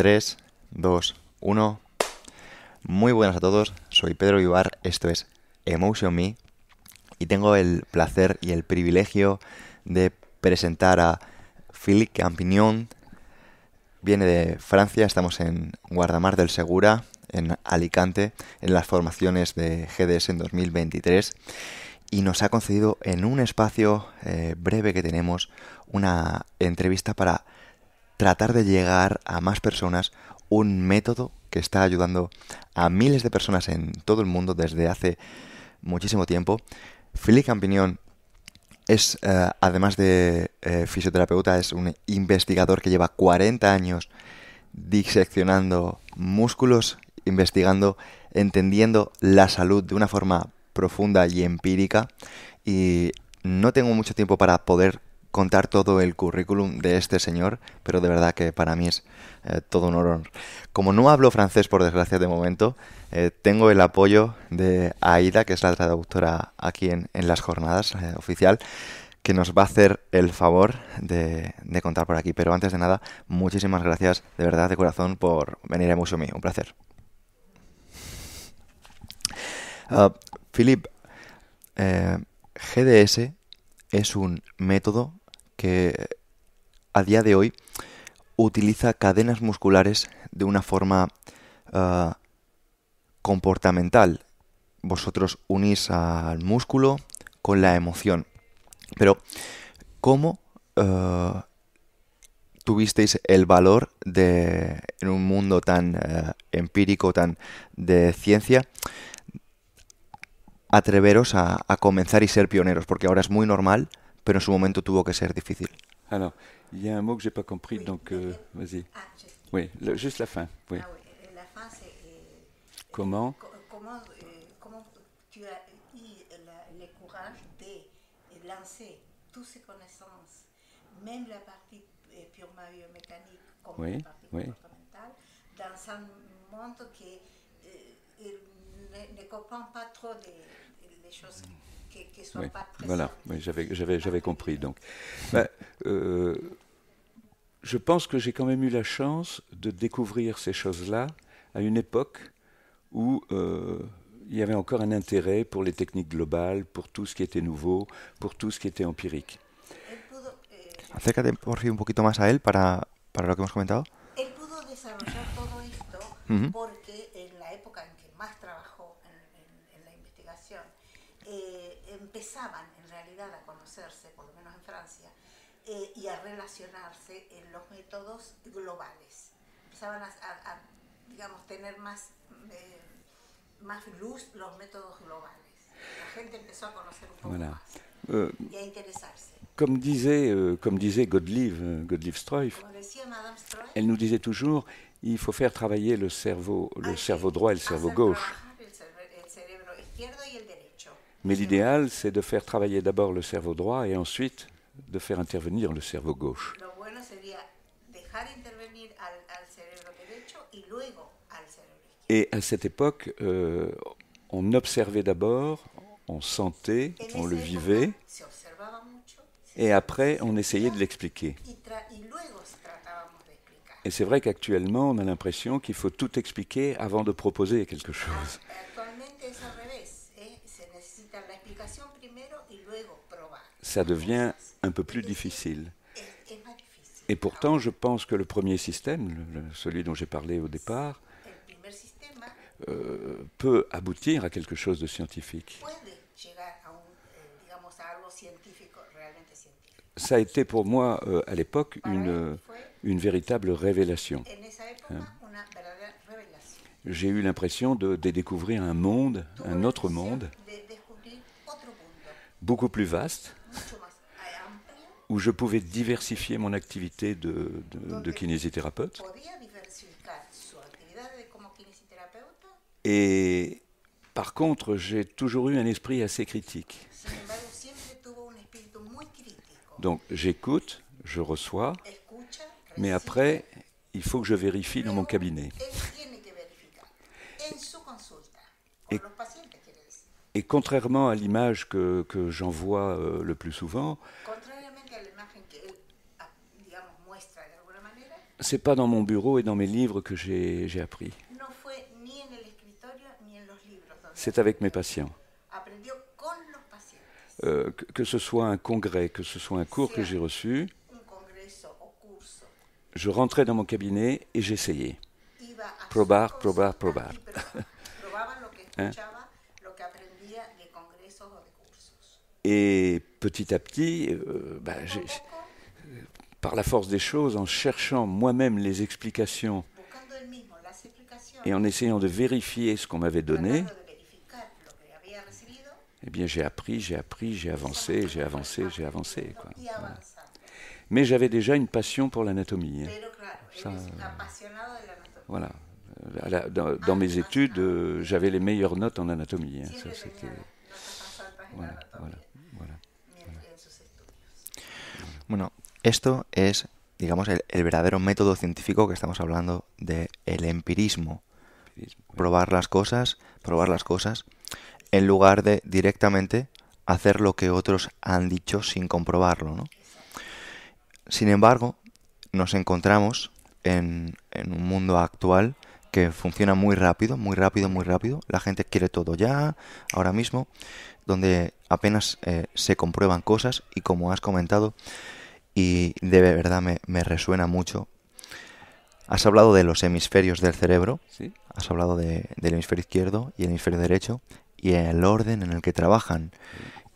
3, 2, 1. Muy buenas a todos, soy Pedro Vivar, esto es Emotion Me y tengo el placer y el privilegio de presentar a Philippe Campignon. Viene de Francia, estamos en Guardamar del Segura, en Alicante, en las formaciones de GDS en 2023 y nos ha concedido en un espacio breve que tenemos una entrevista para tratar de llegar a más personas un método que está ayudando a miles de personas en todo el mundo desde hace muchísimo tiempo. Philippe Campignon es, además de fisioterapeuta, es un investigador que lleva 40 años diseccionando músculos, investigando, entendiendo la salud de una forma profunda y empírica. Y no tengo mucho tiempo para poder contar todo el currículum de este señor, pero de verdad que para mí es todo un honor. Como no hablo francés, por desgracia, de momento, tengo el apoyo de Aida, que es la traductora aquí en las jornadas oficial, que nos va a hacer el favor de contar por aquí. Pero antes de nada, muchísimas gracias de verdad, de corazón, por venir a Emotion Me. Un placer. Philippe, GDS es un método que a día de hoy utiliza cadenas musculares de una forma comportamental. Vosotros unís al músculo con la emoción. Pero, ¿cómo tuvisteis el valor de, en un mundo tan empírico, tan de ciencia, atreveros a comenzar y ser pioneros? Porque ahora es muy normal, pero en su momento tuvo que ser difícil. Alors, il y a un mot que j'ai pas compris, donc vas-y. Oui, juste la fin. Oui. La fin, c'est Comment comment tu as eu le courage de lancer toutes ces connaissances, même la partie purement biomécanique comme Oui, la partie oui. comportementale, dans un monde qui ne comprend pas trop les choses qui sont Oui, pas très voilà, simples. oui, j'avais compris. Donc, bah, je pense que j'ai quand même eu la chance de découvrir ces choses-là à une époque où il y avait encore un intérêt pour les techniques globales, pour tout ce qui était nouveau, pour tout ce qui était empirique. Él pudo, Acércate por fin un poquito más a él para lo que hemos comentado. él pudo desarrollar todo esto Ujú. porque en la época en que más trabajó en la investigación, empezaban en realidad a conocerse, por lo menos en Francia, y a relacionarse en los métodos globales. Empezaban a, digamos, tener más luz los métodos globales. La gente empezó a conocer un poco Voilà. más y a interesarse. Comme disait Godlieb Strauss, Como decía Madame Stroy, elle nous disait toujours, il faut faire travailler le cerveau droit et le cerveau gauche. el cerebro izquierdo y el derecho. Mais l'idéal, c'est de faire travailler d'abord le cerveau droit et ensuite de faire intervenir le cerveau gauche. Lo bueno sería dejar intervenir al cerebro derecho y luego al cerebro izquierdo. Et à cette époque, on observait d'abord, on sentait, En on esa le época vivait, se observaba mucho et après, on essayait de l'expliquer. y luego tratábamos de explicar. Et c'est vrai qu'actuellement, on a l'impression qu'il faut tout expliquer avant de proposer quelque chose. Actualmente es al revés, se necesita la explicación primero y luego probar. Ça devient un peu plus difficile. Es más difícil. Et pourtant, je pense que le premier système, celui dont j'ai parlé au départ, El primer sistema peut aboutir à quelque chose de scientifique. puede llegar a digamos, a algo científico, realmente científico. Ça a été pour moi, à l'époque, une véritable révélation. En esa época, una verdadera revelación. J'ai eu l'impression de découvrir un monde, un autre monde, De descubrir otro mundo, beaucoup plus vaste, mucho más amplio, où je pouvais diversifier mon activité de kinésithérapeute. podía diversificar su actividad como kinesioterapeuta. Et par contre, j'ai toujours eu un esprit assez critique. Sin embargo, siempre tuvo un espíritu muy crítico. Donc j'écoute, je reçois, Escucha, mais recibe, après, il faut que je vérifie dans mon cabinet. él tiene que verificar en su consulta, Et- con los pacientes, quiere decir. Et contrairement à l'image que j'envoie le plus souvent, Contrariamente a la imagen que él, digamos, muestra de alguna manera, C'est pas dans mon bureau et dans mes livres que j'ai appris. No fue ni en el escritorio ni en los libros donde C'est avec mes patients. aprendió con los pacientes. Que ce soit un congrès, que ce soit un cours que j'ai reçu, Un congreso o curso. je rentrais dans mon cabinet et j'essayais. Iba a Probar, su probar, consulta probar. y probaba lo que escuchaba, lo que aprendía de congresos o de cursos. Et petit à petit, Poco a poco, par la force des choses, en cherchant moi-même les explications buscando él mismo las explicaciones, et en essayant de vérifier ce qu'on m'avait donné, tratando de verificar lo que había recibido eh bien j'ai appris, j'ai avancé, quoi. y Voilà. avanzando. Mais j'avais déjà une passion pour l'anatomie. Pero claro, Ça, él es apasionado de la anatomía. Voilà. Dans mes études, j'avais les meilleures notes en anatomie. Ça, Siempre c'était... tenía notas más altas en Voilà, la anatomía voilà. en sus estudios. Bueno, esto es, digamos, el verdadero método científico que estamos hablando de el empirismo. Probar las cosas, en lugar de directamente hacer lo que otros han dicho sin comprobarlo, ¿no? Sin embargo, nos encontramos en un mundo actual que funciona muy rápido, muy rápido, muy rápido. La gente quiere todo ya, ahora mismo, donde apenas se comprueban cosas y como has comentado, y de verdad me resuena mucho, has hablado de los hemisferios del cerebro, ¿Sí? has hablado del hemisferio izquierdo y el hemisferio derecho y el orden en el que trabajan.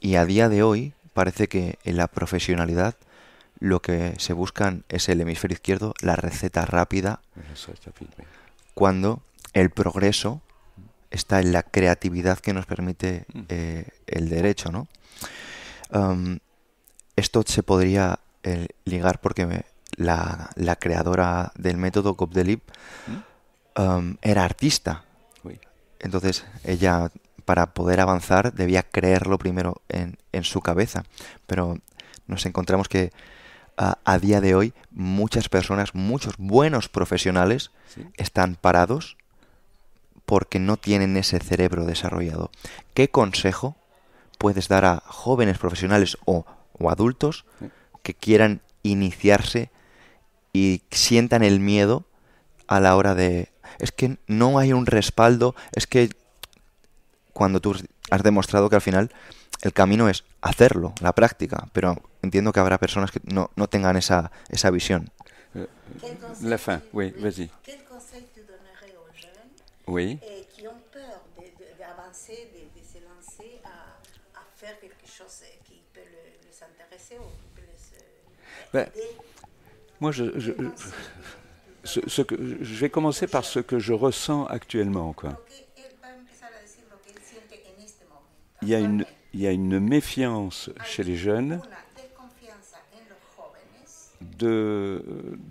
Y a día de hoy parece que en la profesionalidad lo que se buscan es el hemisferio izquierdo, la receta rápida, cuando el progreso está en la creatividad que nos permite el derecho, ¿no? Esto se podría ligar porque la creadora del método Gobdelib era artista. Oui. Entonces ella, para poder avanzar, debía creerlo primero en su cabeza. Pero nos encontramos que a día de hoy muchas personas, muchos buenos profesionales ¿Sí? están parados porque no tienen ese cerebro desarrollado. ¿Qué consejo puedes dar a jóvenes profesionales o adultos ¿Sí? que quieran iniciarse y sientan el miedo a la hora de... Es que no hay un respaldo, es que cuando tú has demostrado que al final el camino es hacerlo, la práctica, pero entiendo que habrá personas que no tengan esa visión. La fin, oui, vas-y. Quel conseil tu donnerais aux jeunes Oui. qui ont peur d'avancer, de se lancer à faire quelque chose qui peut les intéresser ou qui peut les Ben, aider? Moi, je vais commencer par ce que je ressens actuellement, quoi. Lo que él va a empezar a decir lo que él siente en este momento. Il y a une méfiance chez les jeunes Una desconfianza en los jóvenes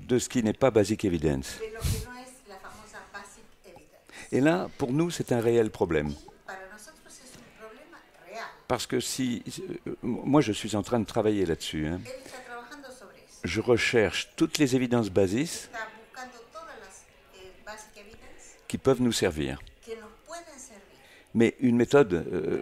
de ce qui n'est pas basic evidence. de lo que no es la famosa basic evidence. Et là, pour nous, c'est un réel problème. Y para nosotros es un problema real. Parce que moi, je suis en train de travailler là-dessus. Hein. Él está trabajando sobre eso. Je recherche toutes les évidences basis Está buscando todas las basic evidence qui peuvent nous servir. que nos pueden servir. Mais une méthode,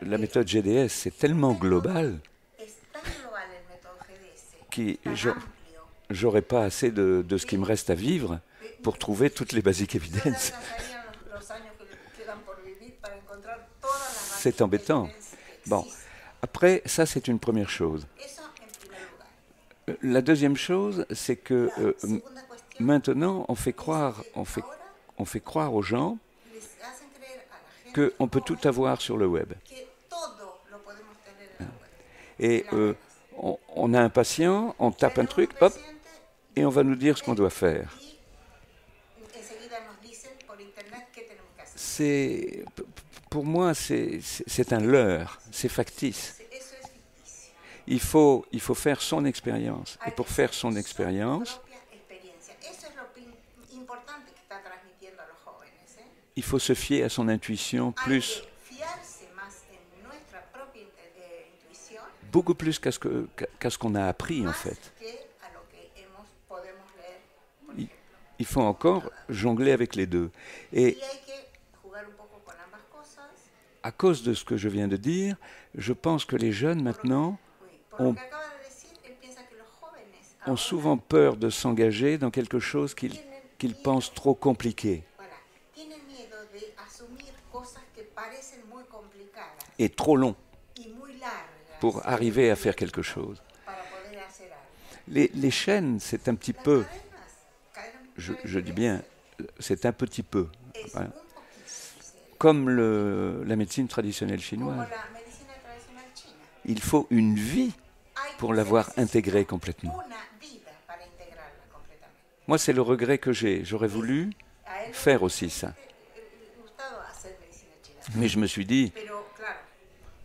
la méthode GDS, c'est tellement global Es tan global el método GDS, que tan je amplio. n'aurai pas assez de ce qui me reste à vivre pour trouver toutes les basic No le evidence. alcanzarían los años que le quedan por vivir para encontrar todas las basic C'est embêtant. evidence que Bon, existen. après, ça, c'est une première chose. Eso en primer lugar. La deuxième chose, c'est que La segunda cuestión, maintenant, on fait ahora croire aux gens les hacen creer a la gente qu'on peut tout avoir sur le web. que todo lo podemos tener en la web. Et on a un patient, on tape un Tenemos truc, un hop, paciente et on va nous dire ce qu'on doit faire. y enseguida nos dicen por internet qué tenemos que hacer. Pour moi, c'est un leurre, c'est factice. Eso es ficticio. Il faut faire son expérience. Et Hay pour que faire hacer son su expérience, propia experiencia. Eso es lo importante que está transmitiendo a los jóvenes. il faut se fier à son intuition Hay plus, que fiarse más en nuestra propia intuición, beaucoup plus qu'à ce qu'on a appris, en más fait. que a lo que podemos leer, por ejemplo. Il faut encore jongler avec les deux. Et Y hay que jugar un poco con ambas cosas. à cause de ce que je viens de dire, je pense que les jeunes maintenant Por lo on- que acaba de decir, él piensa que los jóvenes ont souvent peur de s'engager dans quelque chose qu'ils pensent trop compliqué Voilà, tienen miedo de asumir cosas que parecen muy complicadas et trop long y muy largas pour arriver à faire quelque chose. para poder hacer algo. Les chaînes, c'est un petit Las peu, cadenas, je dis bien, c'est un petit peu, es voilà. un poquito, Comme la médecine traditionnelle como chinoise. la medicina tradicional china. Il faut une vie Hay pour se l'avoir necesita intégrée complètement. una vida para integrarla completamente. Moi, c'est le regret que j'ai. J'aurais voulu A él faire aussi ça. le gustado hacer medicina china. Mais je me suis dit, Pero claro,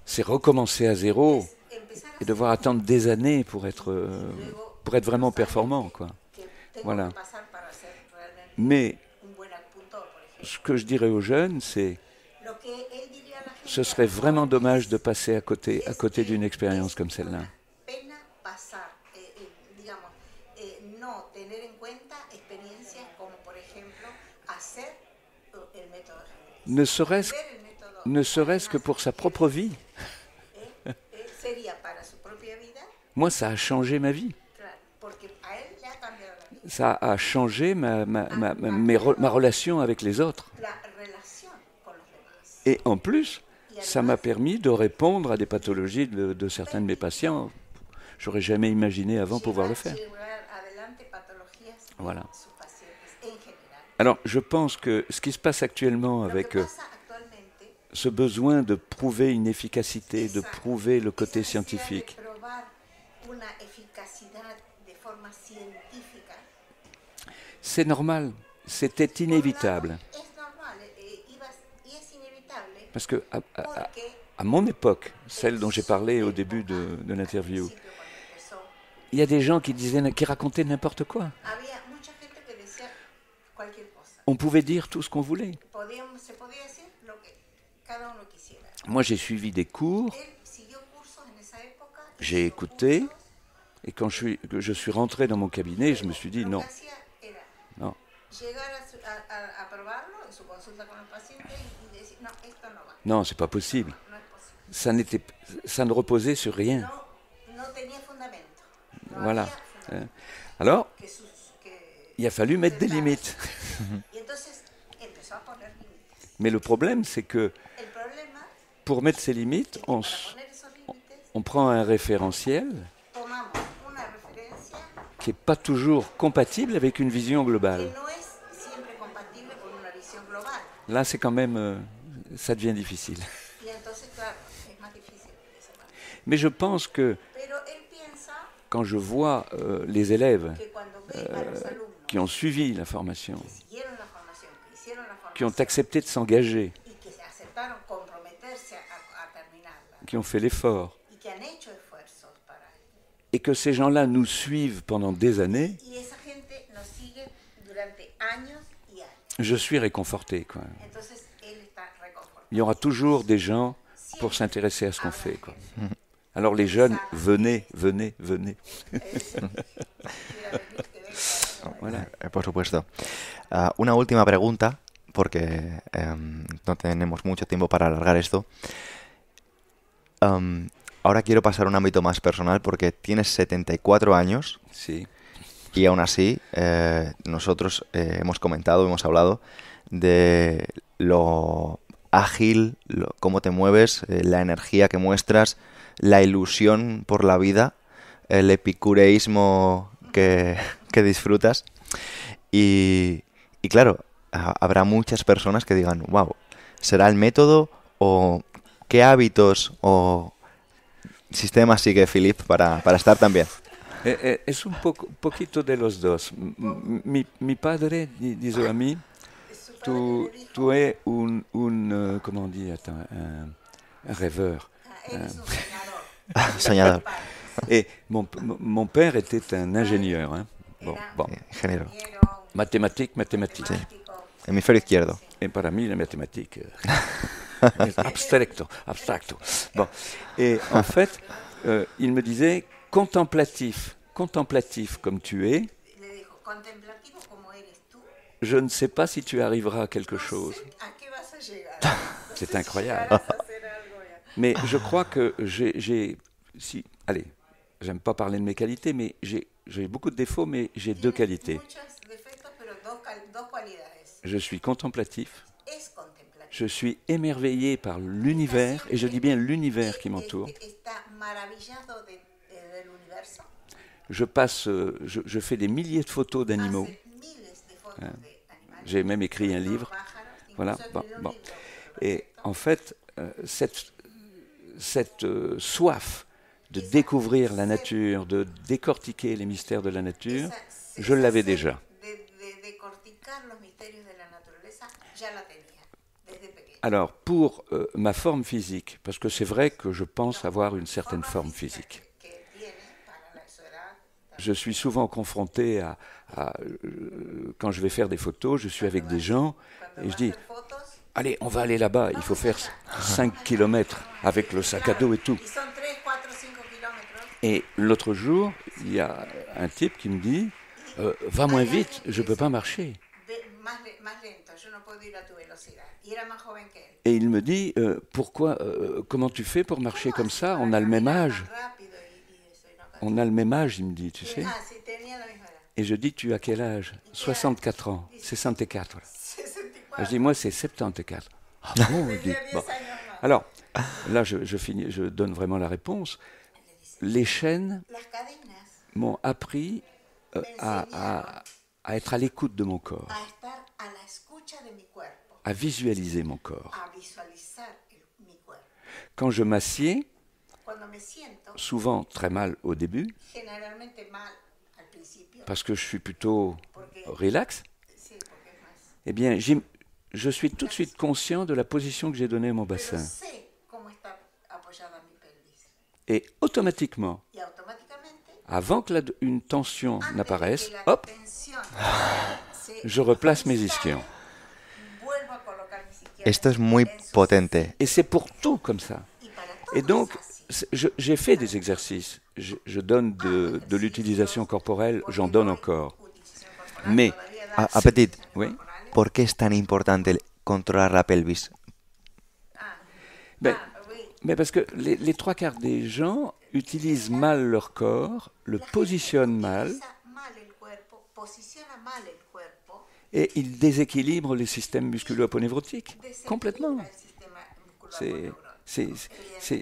c'est recommencer à zéro empezar a et devoir attendre des années pour être vraiment luego performant, quoi. que tengo Voilà. que pasar para ser realmente Mais un buen apuntor, por ejemplo. ce que je dirais aux jeunes, c'est Lo que él diría a la gente, ce serait vraiment dommage de passer à côté d'une expérience comme celle-là. pena pasar, digamos, no tener en cuenta experiencias como por ejemplo hacer el método Génesis. Ne serait-ce Ver el método ne serait-ce que pour sa propre vie. sería para su propia vida, Moi, ça a changé ma vie. claro, porque a él le ha cambiado la vida, Ça a changé ma relation avec les autres. la relación con los demás. Et en plus, ça m'a permis de répondre à des pathologies de certains de mes patients. J'aurais jamais imaginé avant pouvoir le faire. Llevar adelante patologías de Voilà. sus pacientes en general. Alors, je pense que ce qui se passe actuellement Lo que avec pasa actualmente, ce besoin de prouver une efficacité, de esa- prouver le côté esa necesidad scientifique, de probar una eficacidad de forma científica, c'est normal, c'était por un inévitable. lado, es normal y es inevitable Parce que porque à mon époque, celle dont j'ai parlé au début de l'interview, al principio, cuando empezó, il y a des gens qui racontaient n'importe quoi. había mucha gente que decía cualquier cosa. On pouvait dire tout ce qu'on voulait. Se podía decir lo que cada uno quisiera. Moi, j'ai suivi des cours, Él siguió cursos en esa época. j'ai hizo écouté, cursos. et quand je suis rentré dans mon cabinet, je me suis dit Lo non, que hacía era non, llegar a probarlo en su consulta con los pacientes y decir, no, esto no va, non, c'est pas possible. no es posible. Ça ne reposait sur rien. No tenía fundamento. No Voilà. había fundamento. Alors, Que il a fallu mettre des limites. y entonces empezó a poner límites. Mais le problème, c'est que El problema pour mettre ces limites, es que para poner esos límites on prend un référentiel tomamos una referencia qui n'est pas toujours compatible avec une vision que globale. no es siempre compatible con una visión global. Là, c'est quand même, ça devient difficile. Y entonces, claro, es más difícil de esa manera. Mais je pense que Pero él piensa quand je vois les élèves que cuando ve a los alumnos qui ont suivi la formation, que siguieron la formación, que hicieron la qui ont formación accepté de s'engager, y que aceptaron comprometerse a terminarla qui ont fait l'effort, y que han hecho esfuerzos para ello. et que ces gens-là nous suivent pendant des années, Y esa gente nos sigue durante años y años. je suis réconforté, quoi. Entonces él está reconfortado. Il y aura toujours des gens pour s'intéresser à ce qu'on fait, quoi. Alors les jeunes, venez, venez, venez. Voilà. Por supuesto. Una última pregunta, porque no tenemos mucho tiempo para alargar esto. Ahora quiero pasar a un ámbito más personal, porque tienes 74 años Si. y aún así nosotros hemos comentado, hemos hablado de lo ágil, cómo te mueves, la energía que muestras, la ilusión por la vida, el epicureísmo que disfrutas. Y claro, habrá muchas personas que digan, wow, ¿será el método o qué hábitos o sistemas sigue Philippe para estar tan bien? Es un poquito de los dos. Mi padre dice a mí, tú eres comment on dit, attends, un rêveur. Él es un soñador. Soñador. Et mon père était un ingénieur. Hein. Bon, Ingeniero. mathématiques. Sí. Hemisferio izquierdo. Et para mí la mathématique, es abstracto. Bon. Et en fait, il me disait, contemplatif comme tu es, Le dijo, contemplativo como eres tú, je ne sais pas si tu arriveras à quelque chose. ¿a qué vas a llegar? C'est Llegarás incroyable. a hacer algo ya. Mais je crois que j'aime pas parler de mes qualités, mais j'ai beaucoup de défauts, mais j'ai deux qualités. Muchos defectos, pero dos cualidades. Je suis contemplatif, Es contemplativo. je suis émerveillé par l'univers, et je dis bien l'univers qui m'entoure. Está maravillado del universo. Je fais des milliers de photos d'animaux. Hace miles de fotos de animales. J'ai même écrit un de livre. pájaros, Voilà, incluso bon, escribió un bon. libro al Et respecto. en fait, cette soif de découvrir la nature, de décortiquer les mystères de la nature, je l'avais déjà. De decorticar los misterios de la naturaleza, ya la tenía desde pequeño. Alors, pour ma forme physique, parce que c'est vrai que je pense avoir une certaine forme Física physique, que tiene para su edad. je suis souvent confronté quand je vais faire des photos, je suis avec des gens Cuando et va je a dis, hacer fotos, allez, on va aller là-bas, il faut faire 5 kilomètres avec le sac à dos et tout. y son 3, 4, 5 kilómetros. Et l'autre jour, il y a un type qui me dit, va moins vite, je ne peux pas marcher. Más lento, yo no puedo ir a tu velocidad. Y era más joven que él. Et il me dit, comment tu fais pour marcher comme ça? On a le même âge. Rápido y eso, y no cansa. On a le même âge, il me dit, tu sais. Ah, sí, tenía la misma edad. Et je dis, tu as quel âge? 64 ans. 64. 64. Je dis, moi, c'est 74. Ah bon, il dit, Tenía 10 bon. años más. Alors, là, je donne vraiment la réponse. Les chaînes Las cadenas m'ont appris à être à l'écoute de mon corps, a estar a la escucha de mi cuerpo, à visualiser mon corps. a visualizar mi cuerpo. Quand je m'assieds, Cuando me siento, souvent très mal au début, generalmente mal al principio, parce que je suis plutôt relax, sí, porque es más. eh bien, je suis tout de suite conscient de la position que j'ai donnée à mon Pero bassin. sé cómo está apoyada mi pelvis. Et automatiquement, Y automáticamente, avant que une tension antes de n'apparaisse, que la hop, tensión se je replace mes instale, ischions. vuelvo a colocar mis izquierdas Esto es muy en su potente. Et c'est pour tout comme ça. sitio. Y para todo Et donc, es así. j'ai fait des exercices. Je donne de l'utilisation corporelle, j'en donne encore. Utilización corporal, Mais, todavía da Petit, utilizaciones oui. corporales. ¿por qué es tan importante controlar la pelvis? Ah, Ben, oui. mais parce que les trois quarts des gens utilisent mal leur corps, le La gente positionnent mal, utiliza mal el cuerpo, posiciona mal el cuerpo, et ils déséquilibrent les systèmes musculo-aponeurotiques. desequilibra Complètement. el sistema musculoaponeurótico.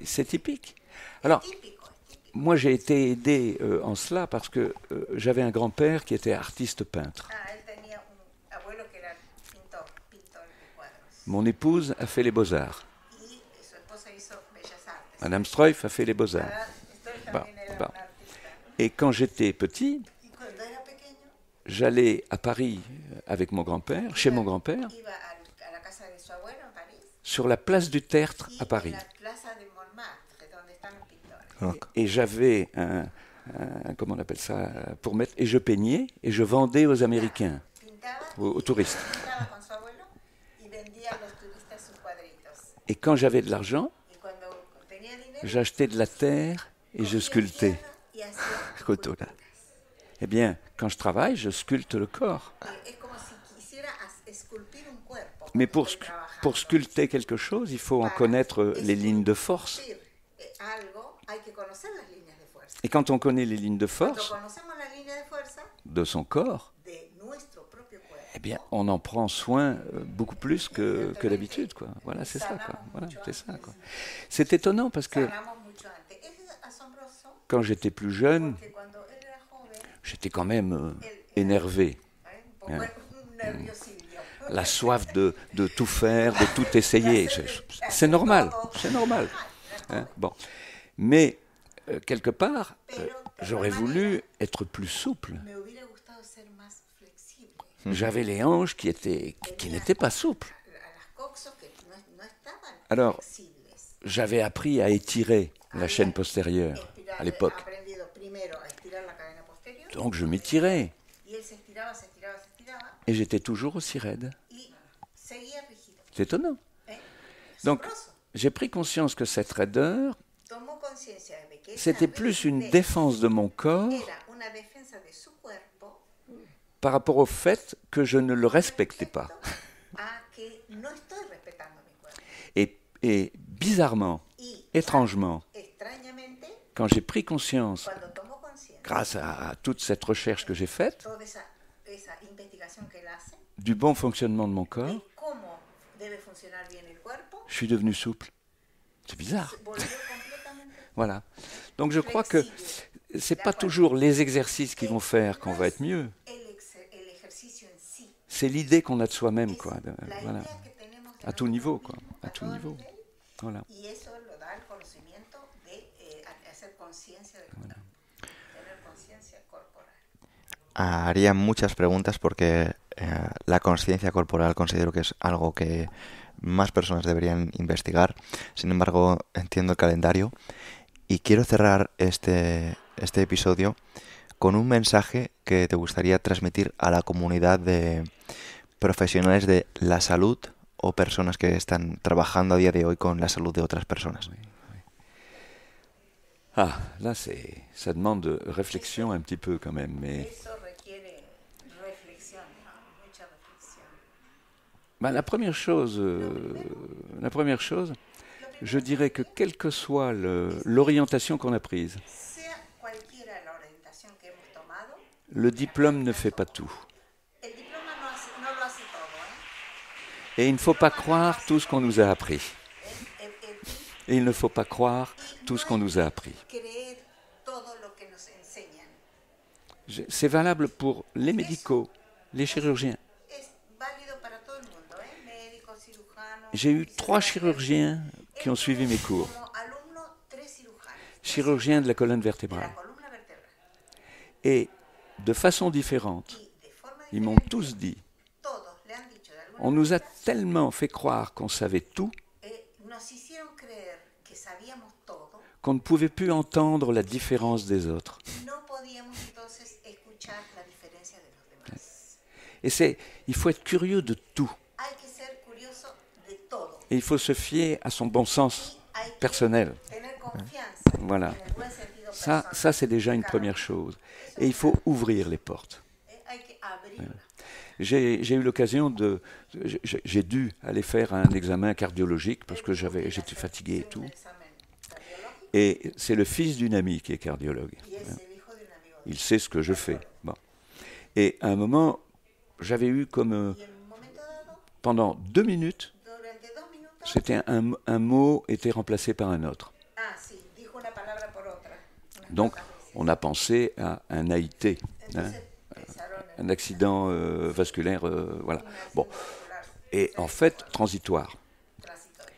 C'est typique. Alors, Típico, es típico. moi, j'ai été aidé en cela parce que j'avais un grand-père qui était artiste peintre. Ah, él tenía un abuelo que era pintor de cuadros. Mon épouse a fait les beaux-arts. Y su esposa hizo bellas artes. Madame Streuf a fait les beaux-arts. Ah, Stoll Bon, también era bon. un artista. Et quand j'étais petit, Y cuando era pequeño, j'allais à Paris avec mon grand-père, chez mon grand-père, iba a la casa de su abuelo en París sur la place du Tertre y à Paris. en la plaza de Montmartre, donde están los pintores. Et j'avais comment on appelle ça, pour mettre, et je peignais et je vendais aux Américains, Pintaba, aux touristes. pintaba con su abuelo y vendía a los turistas sus cuadritos. Et quand j'avais de l'argent, Y cuando tenía dinero, j'achetais de la terre et je cogía sculptais. tierra y hacía Cultura. Eh bien, quand je travaille, je sculpte le corps. Es como si quisiera esculpir un cuerpo. Mais cuando estoy pour trabajando. sculpter quelque chose, il faut en Para connaître les lignes de force. esculpir, algo, hay que conocer las líneas de fuerza. Et quand on connaît les lignes de Cuando force conocemos las líneas de fuerza de son corps, de nuestro propio cuerpo, eh bien, on en prend soin beaucoup plus que d'habitude, quoi. Voilà, c'est ça, quoi. Voilà, c'est ça, quoi. C'est étonnant parce que sanamos mucho antes. Es asombroso quand j'étais plus jeune, que cuando él era joven, j'étais quand même énervé. un poco un nerviosillo. La soif de tout faire, de tout essayer. C'est normal, c'est normal. Hein, bon. Mais, quelque part, j'aurais voulu être plus souple. Me hubiera gustado ser más flexible. J'avais les hanches qui n'étaient pas souples. A las coxos que no estaban Alors, flexibles. j'avais appris à étirer la chaîne postérieure à l'époque. Aprendido primero a estirar la cadena posterior Donc je m'étirais y él se estiraba, se estiraba, se estiraba et j'étais toujours aussi raide. y seguía rígido. C'est étonnant. ¿Eh? Donc, Asombroso. j'ai pris conscience que cette raideur, Tomó conciencia de que esa c'était plus une rigidez défense de mon corps era una defensa de su cuerpo par rapport au fait que je ne le respectais pas. a que no estoy respetando mi cuerpo. Et bizarrement, Y étrangement, extrañamente, quand j'ai pris conscience cuando grâce à toute cette recherche que j'ai faite, toda esa investigación que él hace du bon fonctionnement de mon de corps, cómo debe funcionar bien el cuerpo, je suis devenu souple. C'est bizarre. se volvió completamente Voilà. Donc je crois que flexible. c'est pas toujours les exercices qui vont faire qu'on va être mieux. El ejercicio en sí, C'est l'idée qu'on a de soi-même, es quoi. la Voilà. idea que tenemos de À tout nosotros niveau, quoi. mismos, À tout todo niveau. nivel, Voilà. y eso lo da el conocimiento de hacer conciencia del cuerpo, tener conciencia corporal. Haría muchas preguntas porque la conciencia corporal considero que es algo que más personas deberían investigar. Sin embargo, entiendo el calendario y quiero cerrar este episodio con un mensaje que te gustaría transmitir a la comunidad de profesionales de la salud o personas que están trabajando a día de hoy con la salud de otras personas. Ah, là, ça demande de réflexion un petit peu quand même, mais Eso requiere reflexión, ¿no? Mucha reflexión. bah, la première chose, je dirais que quelle que soit l'orientation qu'on a prise, Sea cualquiera la orientación que hemos tomado, le diplôme ne fait pas tout. el diploma no lo hace todo, Et il ne faut pas croire tout ce qu'on nous a appris. Et il ne faut pas croire tout ce qu'on nous a appris. Creer todo lo que nos enseñan. C'est valable pour les médicaux, les chirurgiens. Es válido para todo el mundo, médicos, cirujanos. J'ai eu 3 chirurgiens qui ont suivi mes cours. Como alumno, 3 cirujanos Chirurgiens de la colonne de la vertébrale. columna vertebral. Et de façon différente, Y de forma ils m'ont diferente, tous dit, todos le han dicho de alguna on nous a manera, tellement fait croire qu'on savait tout nos hicieron creer que sabíamos todo, qu'on ne pouvait plus entendre la différence des autres. no podíamos entonces escuchar la diferencia de los demás. Et il faut être curieux de tout. Hay que ser curioso de todo. Et il faut se fier à son bon sens Hay que personnel. tener confianza Voilà. en el buen sentido Ça personal. c'est déjà une première chose. Et il faut ouvrir les portes. Hay que abrirla. J'ai eu l'occasion j'ai dû aller faire un examen cardiologique parce que j'étais fatigué et tout. Un examen cardiológico Et c'est le fils d'une amie qui est cardiologue. y es el hijo de un amigo de Il sait ce que je fais. Bon. Et à un moment, j'avais eu comme Y en un momento dado, pendant 2 minutes, durante 2 minutos, c'était un mot était remplacé par un autre. sí, dijo una palabra por otra. Unas Donc, pocas veces. on a pensé à un AIT, hein, Entonces pensaron en un accident vasculaire, voilà. un accidente Bon. vascular Et en fait, transitoire. transitorio.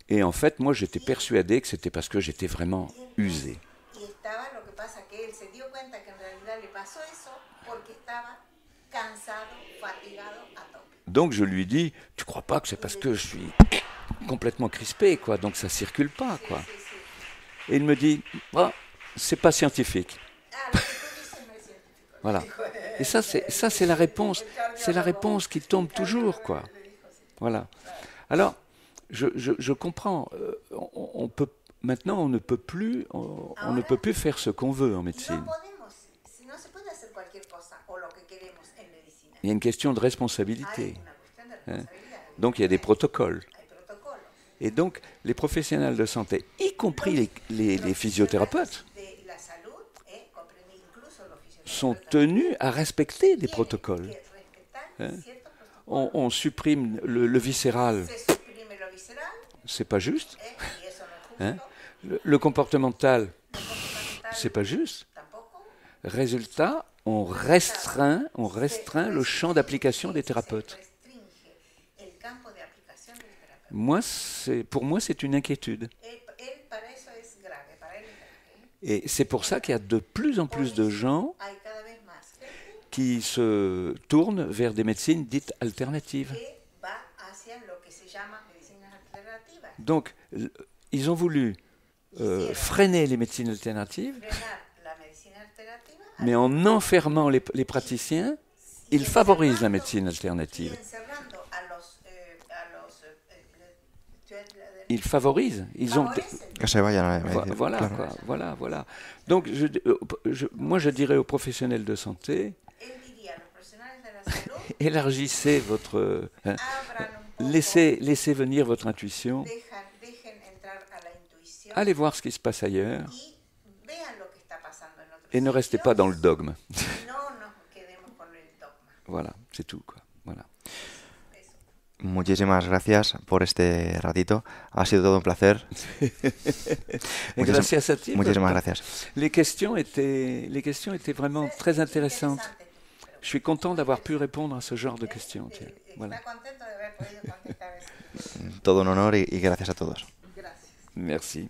Et en fait, moi, j'étais persuadé que c'était parce que j'étais vraiment usé. Y estaba, lo que pasa que él se dio cuenta que en realidad le pasó eso porque estaba cansado, fatigado a tope. Donc, je lui dis, tu crois pas que c'est parce que je suis complètement crispé, quoi, donc ça circule pas, quoi. Sí, sí. Et il me dit, ah, c'est pas scientifique. Ah, lo que tú dices no es científico. Voilà. Et ça, c'est la réponse. C'est la réponse qui tombe toujours, quoi. Voilà. Alors, je comprends. Maintenant, on ne peut plus faire ce qu'on veut en médecine. No podemos, no se puede hacer cualquier cosa o lo que queremos en medicina. Il y a une question de Hay responsabilité. una cuestión de responsabilidad. Donc, il y a des protocoles. Hay protocolos. Et donc, les professionnels de santé, y compris les physiothérapeutes, De la salud, comprende incluso los sont fisioterapeutas, tenus à respecter des tienen protocoles. que respetar Hein? ciertos protocolos. On supprime le viscéral, Se suprime lo visceral, c'est pas juste. y eso no es Hein? justo. Le comportemental, Lo comportamental c'est pas juste. tampoco. Résultat, on restreint le champ d'application des thérapeutes. Se restringe el campo de aplicación del terapeuta. Pour moi, c'est une inquiétude. Él para eso es grave, para él es grave. Et c'est pour ça qu'il y a de plus en plus de gens Hay cada vez más gente qui se tournent vers des médecines dites alternatives. que va hacia lo que se llama medicinas alternativas. Donc, ils ont voulu freiner les médecines alternatives, Frenar la medicina alternativa mais en enfermant les praticiens, ils favorisent la médecine y alternative. encerrando a los Ils favorisent. Ils ont. favorecen. Que se vayan a la medicina, Voilà, claro. quoi, voilà. Donc, moi, je dirais aux professionnels de santé, Él diría a los profesionales de la salud, élargissez votre, abran un poco, laissez venir votre intuition, dejen entrar a la intuición allez voir ce qui se passe ailleurs, y vean lo que está pasando en otros Et ne restez pas dans le dogme. no nos quedemos con el dogma. Voilà, c'est tout, quoi. Voilà. Eso. Muchísimas gracias por este ratito. Ha sido todo un placer. Et gracias a ti. Muchísimas gracias. Les questions étaient vraiment très intéressantes. Interesante tú, pero Je suis content d'avoir pu répondre à ce genre de questions. Tiens. Voilà. está contento de haber podido contestar eso. Todo un honor y gracias a todos. Gracias. Merci.